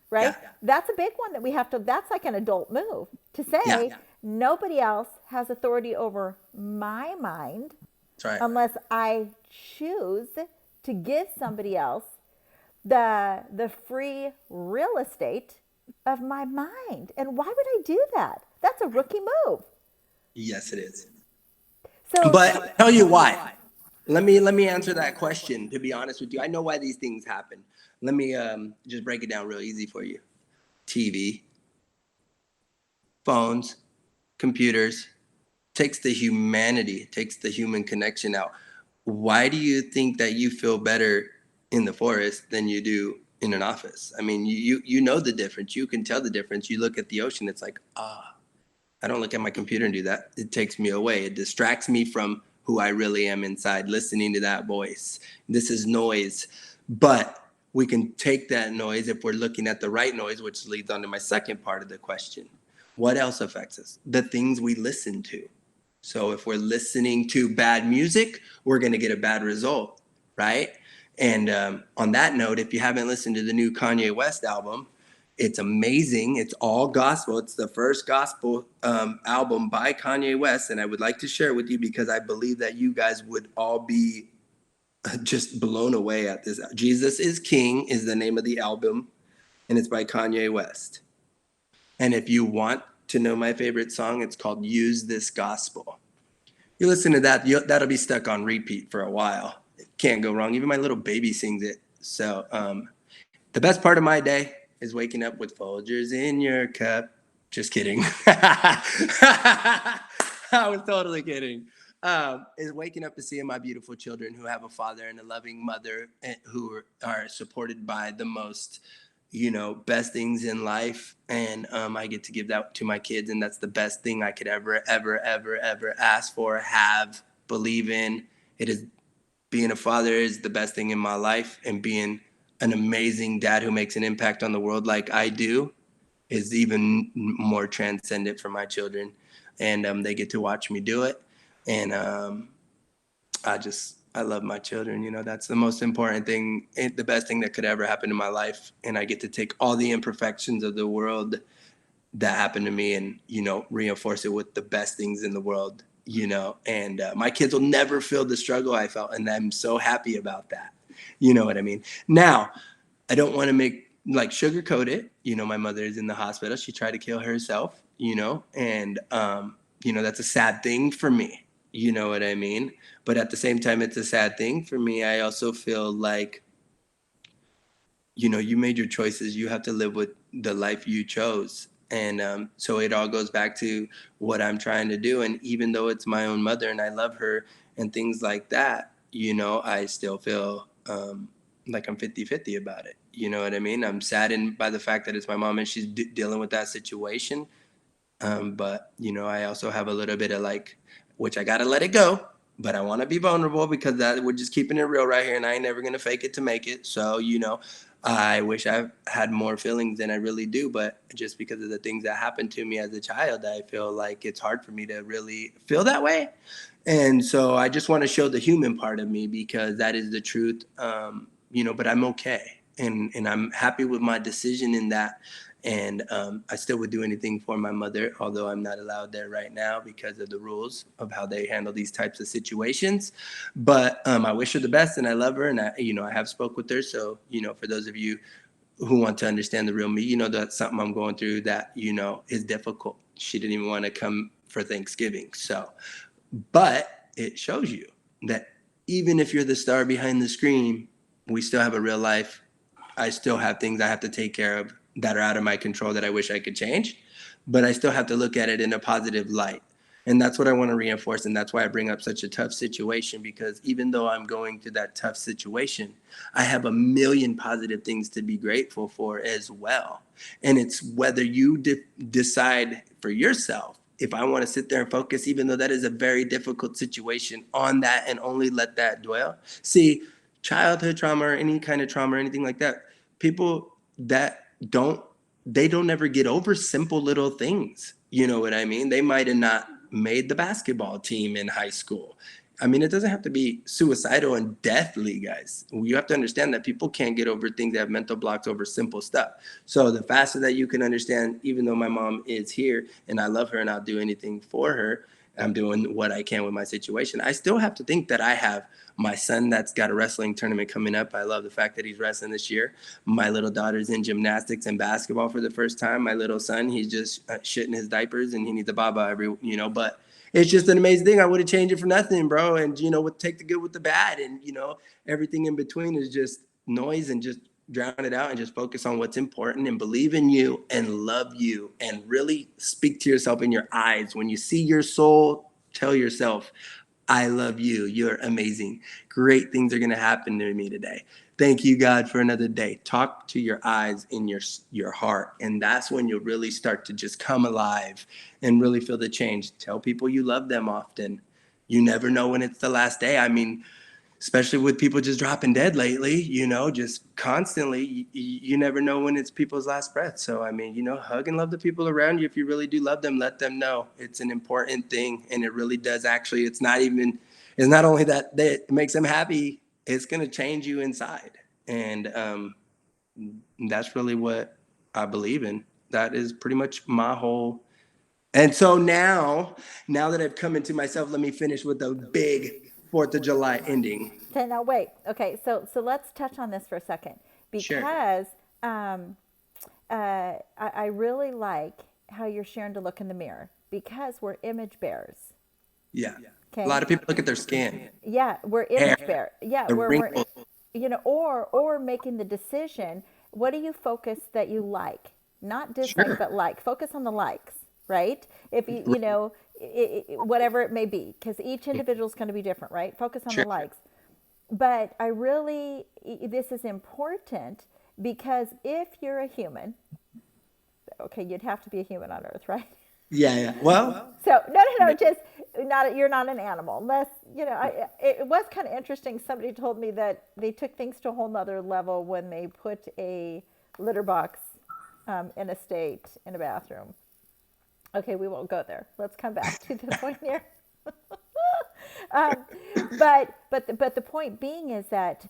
right? Yeah. That's a big one that we have to, that's like an adult move to say, nobody else has authority over my mind unless I choose to give somebody else the free real estate of my mind. And why would I do that? That's a rookie move. Yes, it is. So, but I'll tell you why. Let me answer that question, to be honest with you. I know why these things happen. Let me just break it down real easy for you. TV, phones, computers, takes the humanity, takes the human connection out. Why do you think that you feel better in the forest than you do in an office? I mean, you know the difference. You can tell the difference. You look at the ocean, it's like, I don't look at my computer and do that. It takes me away. It distracts me from who I really am inside, listening to that voice. This is noise. But we can take that noise if we're looking at the right noise, which leads on to my second part of the question. What else affects us? The things we listen to. So if we're listening to bad music, we're going to get a bad result, right? And on that note, if you haven't listened to the new Kanye West album, it's amazing. It's all gospel. It's the first gospel album by Kanye West. And I would like to share it with you because I believe that you guys would all be just blown away at this. Jesus is King is the name of the album, and it's by Kanye West. And if you want to know my favorite song, it's called Use This Gospel. You listen to that, that'll be stuck on repeat for a while. It can't go wrong. Even my little baby sings it. So the best part of my day is waking up with Folgers in your cup. Just kidding. I was totally kidding. Is waking up to seeing my beautiful children who have a father and a loving mother and who are supported by the most, best things in life. And I get to give that to my kids. And that's the best thing I could ever, ever, ever, ever ask for, have, believe in. It is being a father is the best thing in my life. And being an amazing dad who makes an impact on the world like I do is even more transcendent for my children. And they get to watch me do it. And I love my children. That's the most important thing, the best thing that could ever happen in my life. And I get to take all the imperfections of the world that happened to me and, reinforce it with the best things in the world, and my kids will never feel the struggle I felt. And I'm so happy about that. You know what I mean? Now, I don't want to sugarcoat it. My mother is in the hospital. She tried to kill herself, and, that's a sad thing for me. You know what I mean? But at the same time, it's a sad thing for me. I also feel like, you made your choices. You have to live with the life you chose. And so it all goes back to what I'm trying to do. And even though it's my own mother and I love her and things like that, I still feel like I'm 50-50 about it. You know what I mean? I'm saddened by the fact that it's my mom and she's dealing with that situation. But, I also have a little bit of which I got to let it go. But I want to be vulnerable because we're just keeping it real right here. And I ain't never going to fake it to make it. So, I wish I had more feelings than I really do. But just because of the things that happened to me as a child, I feel like it's hard for me to really feel that way. And so I just want to show the human part of me because that is the truth. But I'm okay. And I'm happy with my decision in that. And I still would do anything for my mother, although I'm not allowed there right now because of the rules of how they handle these types of situations. But I wish her the best and I love her. And I have spoke with her. So, for those of you who want to understand the real me, that's something I'm going through that, is difficult. She didn't even want to come for Thanksgiving. So, but it shows you that even if you're the star behind the screen, we still have a real life. I still have things I have to take care of that are out of my control that I wish I could change, but I still have to look at it in a positive light. And that's what I want to reinforce. And that's why I bring up such a tough situation, because even though I'm going through that tough situation, I have a million positive things to be grateful for as well. And it's whether you decide for yourself, if I want to sit there and focus, even though that is a very difficult situation, on that and only let that dwell. See, childhood trauma or any kind of trauma or anything like that, people that they don't ever get over simple little things. You know what I mean? They might have not made the basketball team in high school. I mean, it doesn't have to be suicidal and deathly, guys. You have to understand that people can't get over things that have mental blocks over simple stuff. So the faster that you can understand, even though my mom is here and I love her and I'll do anything for her, I'm doing what I can with my situation. I still have to think that I have my son that's got a wrestling tournament coming up. I love the fact that he's wrestling this year. My little daughter's in gymnastics and basketball for the first time. My little son, he's just shitting his diapers and he needs a baba but it's just an amazing thing. I wouldn't change it for nothing, bro. And, take the good with the bad. And, everything in between is just noise, and just drown it out and just focus on what's important and believe in you and love you and really speak to yourself in your eyes. When you see your soul, tell yourself, I love you. You're amazing. Great things are going to happen to me today. Thank you, God, for another day. Talk to your eyes in your heart. And that's when you'll really start to just come alive and really feel the change. Tell people you love them often. You never know when it's the last day. I mean, especially with people just dropping dead lately, just constantly, you never know when it's people's last breath. So, I mean, hug and love the people around you. If you really do love them, let them know. It's an important thing. And it really does actually, it's not only that it makes them happy, it's going to change you inside. And that's really what I believe in. That is pretty much my whole. And so now that I've come into myself, let me finish with a big 4th of July ending. Okay, now wait. Okay, so let's touch on this for a second, Sure. because I really like how you're sharing to look in the mirror, because we're image bearers. Yeah. Okay. A lot of people look at their skin. Yeah, we're image Hair, bearers. Yeah, the we're wrinkles. or making the decision. What do you focus that you like? Not dislike, Sure. but like. Focus on the likes, right? If you whatever it may be, because each individual is going to be different, right? Focus on Sure. the likes. But this is important because if you're a human, okay, you'd have to be a human on Earth, right? Yeah. Well, So just not, you're not an animal unless, it was kind of interesting. Somebody told me that they took things to a whole nother level when they put a litter box in a state in a bathroom. Okay, we won't go there. Let's come back to the point here. But the point being is that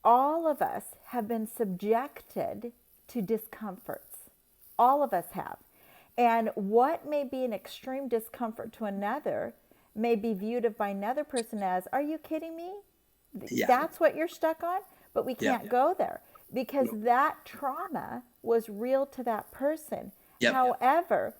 all of us have been subjected to discomforts. All of us have. And what may be an extreme discomfort to another may be viewed by another person as, are you kidding me? Yeah. That's what you're stuck on? But we can't go there because that trauma was real to that person. Yep. However,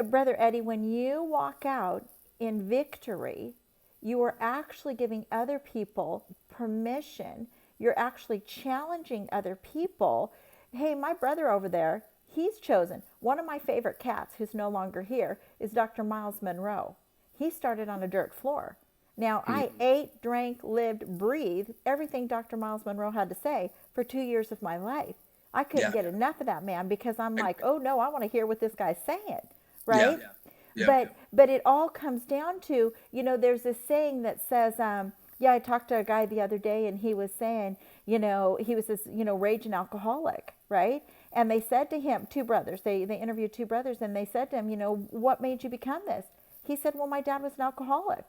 Brother Eddy, when you walk out in victory, you are actually giving other people permission. You're actually challenging other people. Hey, my brother over there, he's chosen. One of my favorite cats, who's no longer here, is Dr. Miles Monroe. He started on a dirt floor. Now, I ate, drank, lived, breathed everything Dr. Miles Monroe had to say for 2 years of my life. I couldn't get enough of that man because I'm like, oh no, I want to hear what this guy's saying, right? But it all comes down to, there's this saying that says, I talked to a guy the other day and he was saying, he was this, raging alcoholic, right? And they said to him, two brothers, they interviewed two brothers and they said to him, what made you become this? He said, well, my dad was an alcoholic.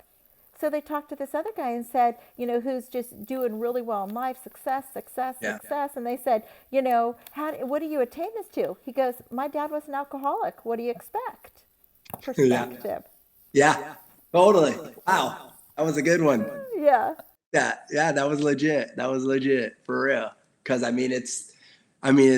So they talked to this other guy and said, who's just doing really well in life, success. And they said, what do you attain this to? He goes, my dad was an alcoholic. What do you expect? Perspective. Yeah, totally. Wow. That was a good one. Yeah. Yeah, that was legit. For real. Because it's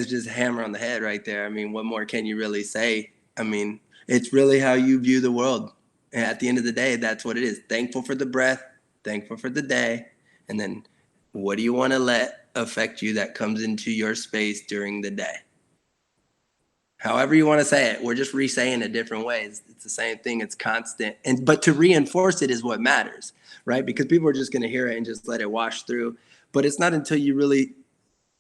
just hammer on the head right there. What more can you really say? It's really how you view the world. And at the end of the day, that's what it is. Thankful for the breath, thankful for the day. And then what do you want to let affect you that comes into your space during the day? However you want to say it, we're just re-saying it different ways. It's the same thing. It's constant. But to reinforce it is what matters, right? Because people are just going to hear it and just let it wash through. But it's not until you really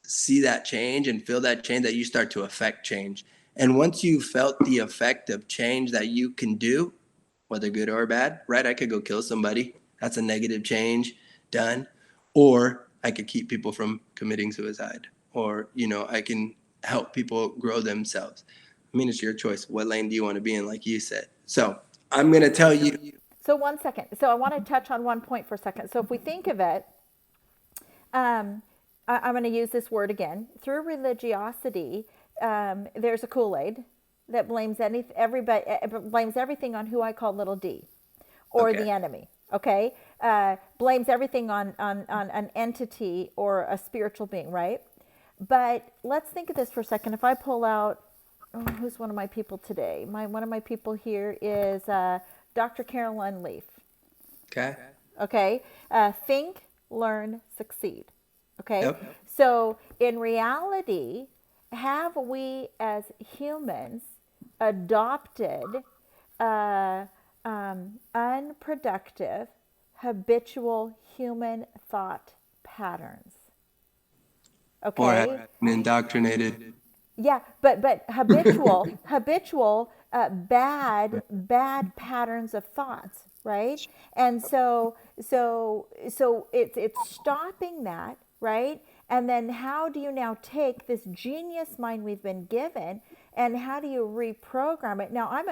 see that change and feel that change that you start to affect change. And once you felt the effect of change that you can do, whether good or bad, right? I could go kill somebody. That's a negative change done. Or I could keep people from committing suicide. Or, I can help people grow themselves. It's your choice. What lane do you want to be in, like you said? So I'm going to tell you. So 1 second. So I want to touch on one point for a second. So if we think of it, I'm going to use this word again. Through religiosity, there's a Kool-Aid that blames blames everything on who I call little d, or the enemy. Okay, blames everything on an entity or a spiritual being, right? But let's think of this for a second. If I pull out, who's one of my people today? One of my people here is Dr. Carolyn Leaf. Okay. Think, learn, succeed. Okay. Yep. So in reality, have we as humans adopted unproductive, habitual human thought patterns? Okay. Or have been indoctrinated. Yeah, but habitual bad patterns of thoughts, right? And so it's stopping that, right? And then how do you now take this genius mind we've been given and how do you reprogram it? Now I'm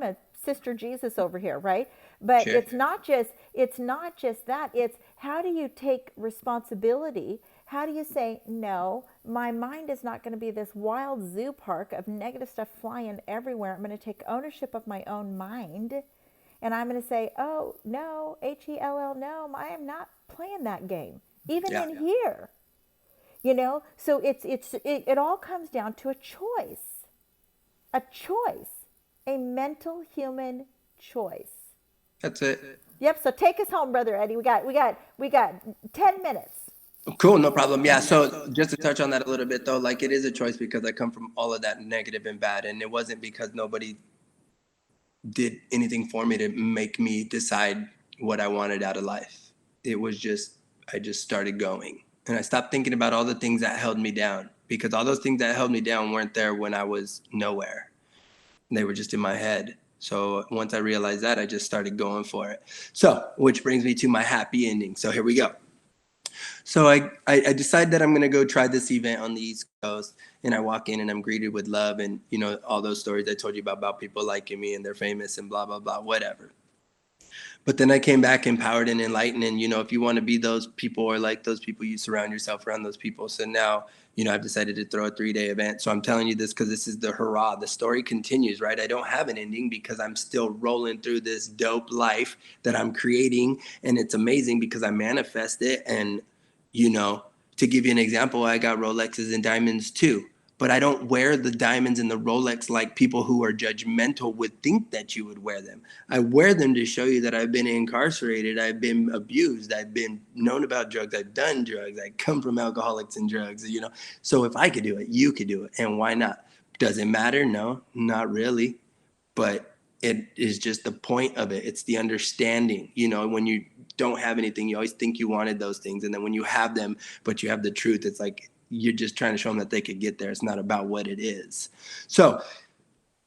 a Sister Jesus over here, right? But sure. It's not just that. It's how do you take responsibility? How do you say, no, my mind is not going to be this wild zoo park of negative stuff flying everywhere. I'm going to take ownership of my own mind. And I'm going to say, oh, no, Hell, no, I am not playing that game. Even in here. So it all comes down to a choice. A mental human choice. That's it. Yep. So take us home, Brother Eddy. We got 10 minutes. Cool, no problem. Yeah, so just to touch on that a little bit though, it is a choice because I come from all of that negative and bad, and it wasn't because nobody did anything for me to make me decide what I wanted out of life. It was just, I just started going. And I stopped thinking about all the things that held me down, because all those things that held me down weren't there when I was nowhere. They were just in my head. So once I realized that, I just started going for it. So, which brings me to my happy ending. So here we go. So I decide that I'm going to go try this event on the East Coast, and I walk in and I'm greeted with love and, you know, all those stories I told you about people liking me and they're famous and blah, blah, blah, whatever. But then I came back empowered and enlightened. And, you know, if you want to be those people or like those people, you surround yourself around those people. So now, you know, I've decided to throw a 3-day event. So I'm telling you this because this is the hurrah. The story continues, right? I don't have an ending because I'm still rolling through this dope life that I'm creating. And it's amazing because I manifest it. And, you know, to give you an example, I got Rolexes and diamonds too. But I don't wear the diamonds and the Rolex like people who are judgmental would think that you would wear them. I wear them to show you that I've been incarcerated, I've been abused, I've been known about drugs, I've done drugs, I come from alcoholics and drugs, you know. So if I could do it, you could do it. And why not? Does it matter? No, not really. But it is just the point of it. It's the understanding. You know, when you don't have anything, you always think you wanted those things. And then when you have them, but you have the truth, it's like you're just trying to show them that they could get there. It's not about what it is. So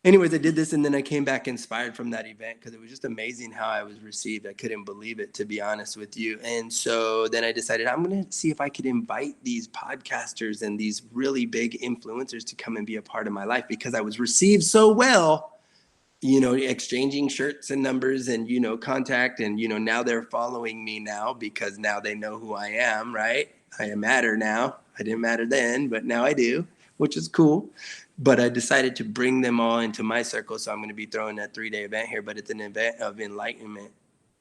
anyways, I did this, and then I came back inspired from that event because it was just amazing how I was received. I couldn't believe it, to be honest with you. And so then I decided I'm going to see if I could invite these podcasters and these really big influencers to come and be a part of my life, because I was received so well, you know, exchanging shirts and numbers and, you know, contact. And, you know, now they're following me now because now they know who I am, right? I matter now. I didn't matter then, but now I do, which is cool. But I decided to bring them all into my circle. So I'm going to be throwing that 3-day event here, but it's an event of enlightenment,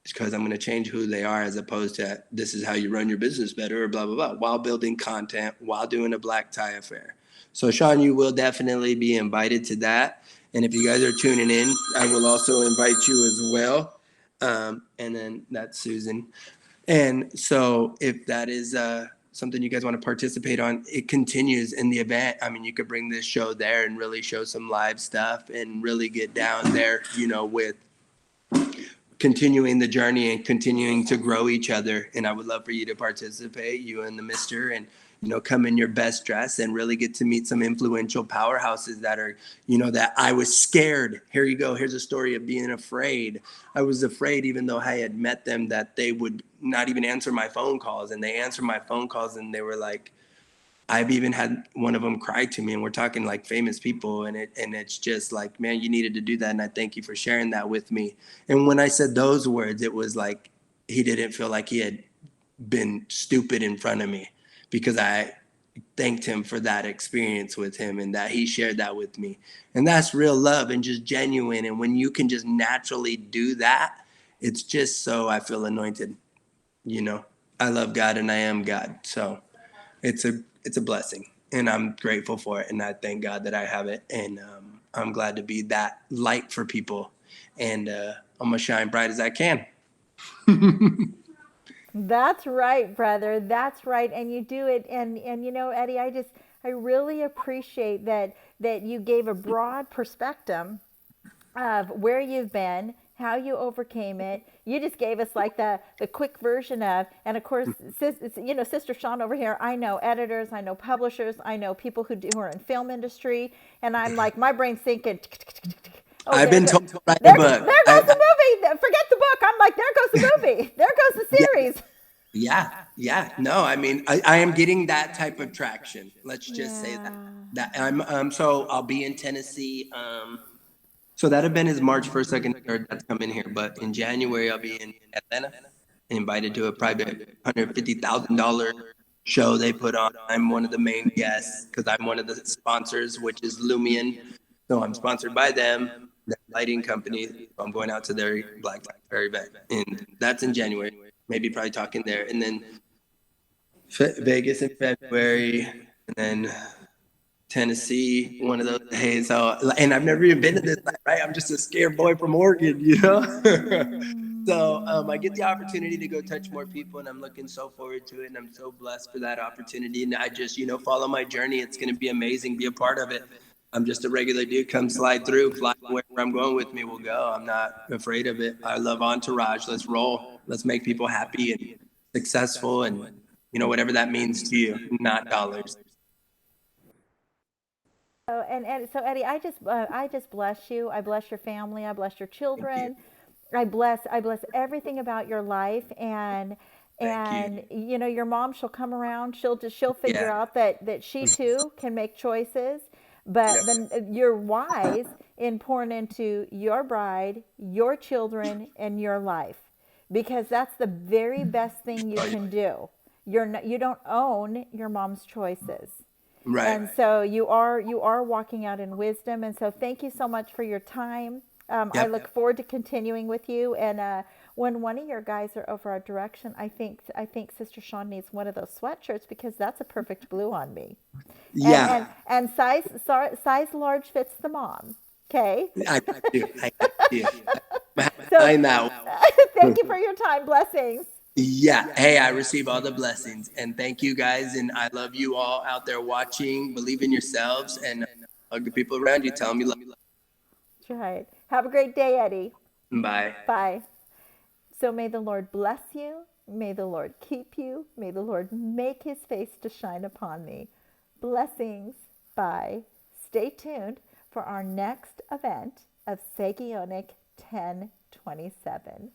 because I'm going to change who they are, as opposed to this is how you run your business better or blah, blah, blah, while building content, while doing a black tie affair. So Shawn, you will definitely be invited to that. And if you guys are tuning in, I will also invite you as well. And then that's Susan. And so if that is something you guys want to participate on, it continues in the event. I mean, you could bring this show there and really show some live stuff and really get down there, you know, with continuing the journey and continuing to grow each other. And I would love for you to participate, you and the mister, and, you know, come in your best dress and really get to meet some influential powerhouses that are, you know, that I was scared. Here you go. Here's a story of being afraid. I was afraid, even though I had met them, that they would not even answer my phone calls. And they answered my phone calls and they were like, I've even had one of them cry to me, and we're talking like famous people, and it's just like, man, you needed to do that, and I thank you for sharing that with me. And when I said those words, it was like he didn't feel like he had been stupid in front of me, because I thanked him for that experience with him and that he shared that with me. And that's real love and just genuine. And when you can just naturally do that, it's just so, I feel anointed. You know, I love God and I am God. So it's a blessing, and I'm grateful for it, and I thank God that I have it, and I'm glad to be that light for people, and I'm gonna shine bright as I can. That's right, brother. That's right. And you do it. And you know, Eddie, I really appreciate that you gave a broad perspective of where you've been, how you overcame it. You just gave us like the quick version of, and of course, you know, Sister Shawn over here, I know editors, I know publishers, I know people who are in film industry, and I'm like, my brain's thinking, oh, I've been told to write a there book. goes the movie. Forget the book. I'm like, there goes the movie. There goes the Yeah, series. yeah. No, I mean, I am getting that type of traction. Let's just say that. Yeah. That I'm so I'll be in Tennessee. So that event is March 1st, 2nd, 3rd. That's coming here. But in January, I'll be in Atlanta, invited to a private $150,000 show they put on. I'm one of the main guests because I'm one of the sponsors, which is Lumion. So I'm sponsored by them, the lighting company. So I'm going out to their Black Lives event. And that's in January. Maybe probably talking there. And then Vegas in February. And then Tennessee, one of those days. So, and I've never even been to this, right? I'm just a scared boy from Oregon, you know? So I get the opportunity to go touch more people, and I'm looking so forward to it. And I'm so blessed for that opportunity. And I just, you know, follow my journey. It's going to be amazing. Be a part of it. I'm just a regular dude. Come slide through, fly wherever I'm going with me. We'll go. I'm not afraid of it. I love entourage. Let's roll. Let's make people happy and successful, and whatever that means to you, not dollars. So and so Eddie, I just bless you. I bless your family. I bless your Thank you. children. I bless everything about your life, and Thank you. your mom, she'll come around. She'll figure Yeah. out that she too can make choices. But Yep. then you're wise in pouring into your bride, your children, and your life, because that's the very best thing you Oh, yeah. can do. You don't own your mom's choices. And Right. so you are walking out in wisdom. And so thank you so much for your time. I look Yep. forward to continuing with you. And when one of your guys are over our direction, I think Sister Shawn needs one of those sweatshirts, because that's a perfect blue on me. And Yeah. and size large fits the mom. Okay. I got you. I got you. So Behind that thank you one. for your time. Blessings. Yeah. Hey, I receive all the blessings, and thank you guys. And I love you all out there watching. Believe in yourselves and hug the people around you. Tell them you love. That's right. Have a great day, Eddie. Bye. Bye. So may the Lord bless you. May the Lord keep you. May the Lord make his face to shine upon me. Blessings. Bye. Stay tuned for our next event of Sagionic 1027.